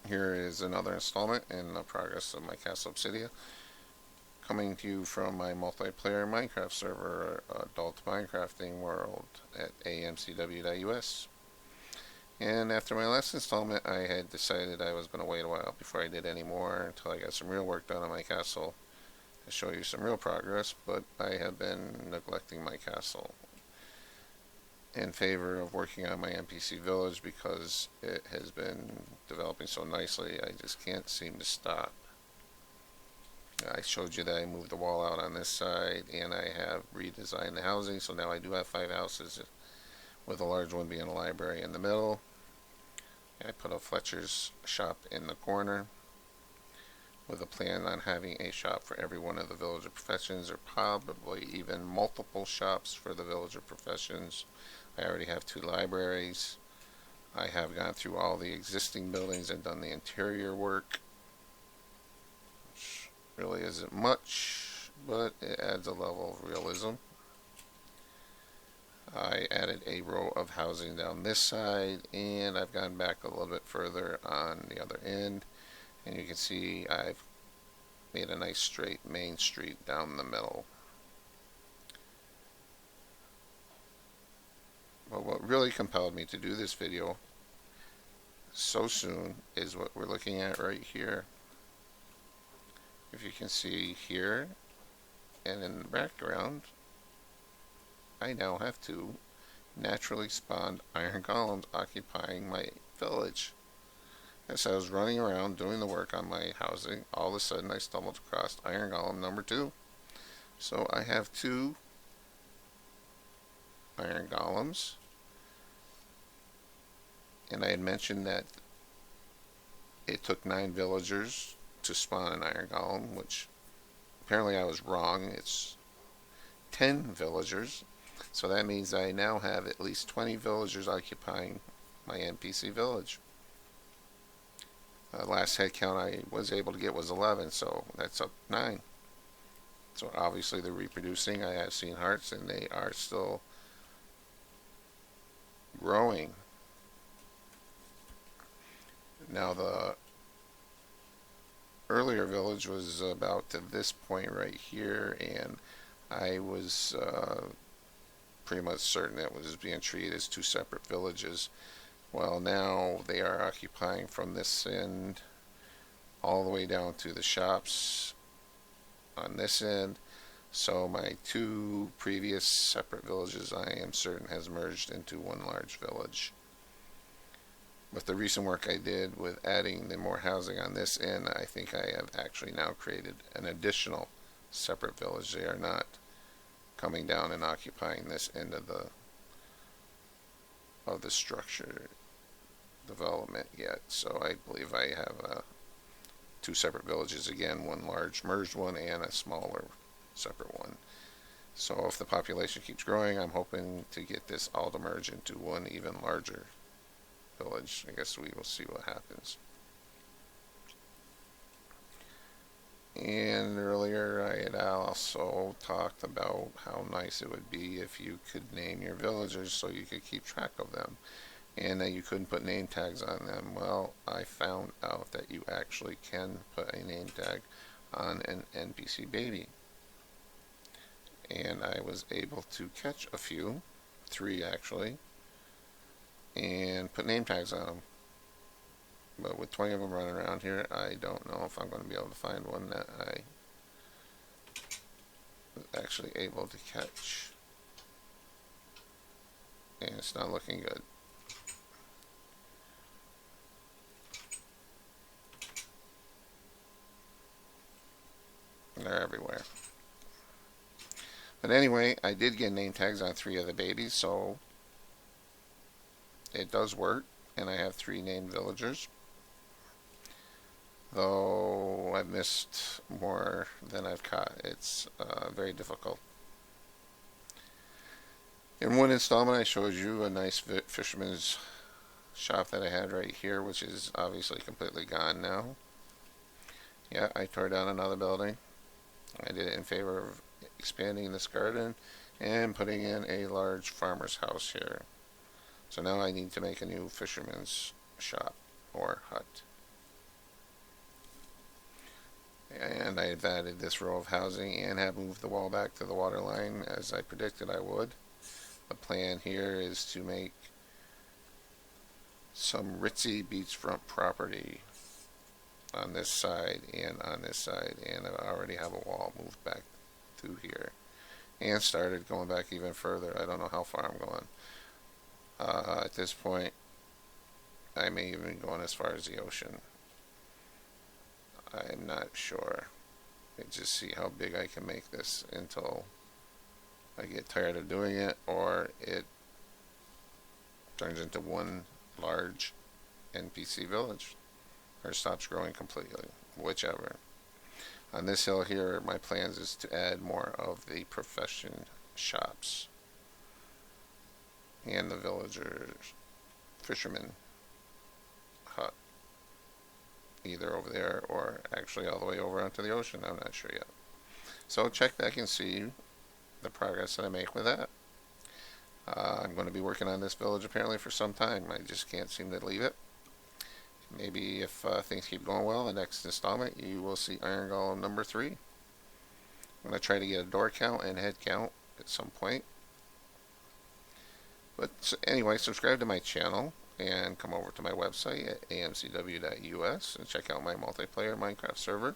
Here is another installment in the progress of my Castle Obsidia, coming to you from my multiplayer Minecraft server, Adult Minecrafting World at AMCW.us. And after my last installment, I had decided I was going to wait a while before I did any more until I got some real work done on my castle to show you some real progress, but I have been neglecting my castle in favor of working on my NPC village because it has been developing so nicely. I just can't seem to stop. I showed you that I moved the wall out on this side and I have redesigned the housing, so now I do have 5 houses, with a large one being a library in the middle. I put a Fletcher's shop in the corner with a plan on having a shop for every one of the villager professions, or probably even multiple shops for the villager professions. I already have 2 libraries. I have gone through all the existing buildings and done the interior work, which really isn't much, but it adds a level of realism. I added a row of housing down this side, and I've gone back a little bit further on the other end, and you can see I've made a nice straight main street down the middle. But what really compelled me to do this video so soon is what we're looking at right here. If you can see here and in the background, I now have 2 naturally spawned iron golems occupying my village. As I was running around doing the work on my housing, all of a sudden I stumbled across iron golem number 2. So I have 2 iron golems, and I had mentioned that it took 9 villagers to spawn an iron golem, which apparently I was wrong. It's 10 villagers, so that means I now have at least 20 villagers occupying my NPC village. Last head count I was able to get was 11, so that's up 9. So obviously they're reproducing. I have seen hearts, and they are still growing. Now the earlier village was about to this point right here, and I was pretty much certain it was being treated as 2 separate villages. Well, now they are occupying from this end all the way down to the shops on this end. So my 2 previous separate villages, I am certain, has merged into one large village. With the recent work I did with adding the more housing on this end, I think I have actually now created an additional separate village. They are not coming down and occupying this end of the structure development yet. So I believe I have 2 separate villages again, one large merged one and a smaller separate one. So if the population keeps growing, I'm hoping to get this all to merge into one even larger village. I guess we will see what happens. And earlier I had also talked about how nice it would be if you could name your villagers so you could keep track of them, and that you couldn't put name tags on them. Well, I found out that you actually can put a name tag on an NPC baby, and I was able to catch a few, 3 actually, and put name tags on them. But with 20 of them running around here, I don't know if I'm going to be able to find one that I was actually able to catch. And it's not looking good. They're everywhere. But anyway, I did get name tags on 3 of the babies, so it does work. And I have 3 named villagers, though I've missed more than I've caught. It's very difficult. In one installment I showed you a nice fisherman's shop that I had right here, which is obviously completely gone now. Yeah, I tore down another building. I did it in favor of expanding this garden and putting in a large farmer's house here. So now I need to make a new fisherman's shop or hut. And I've added this row of housing and have moved the wall back to the water line as I predicted I would. The plan here is to make some ritzy beachfront property on this side and on this side, and I already have a wall moved back through here and started going back even further. I don't know how far I'm going. At this point, I may even be going as far as the ocean. I'm not sure. Just see how big I can make this until I get tired of doing it, or it turns into one large NPC village, or stops growing completely, whichever. On this hill here, my plans is to add more of the profession shops and the villagers, fishermen hut, either over there or actually all the way over onto the ocean. I'm not sure yet. So check back and see the progress that I make with that. I'm going to be working on this village apparently for some time. I just can't seem to leave it. Maybe if things keep going well, the next installment you will see Iron Golem number 3. I'm going to try to get a door count and head count at some point. But anyway, subscribe to my channel and come over to my website at amcw.us and check out my multiplayer Minecraft server.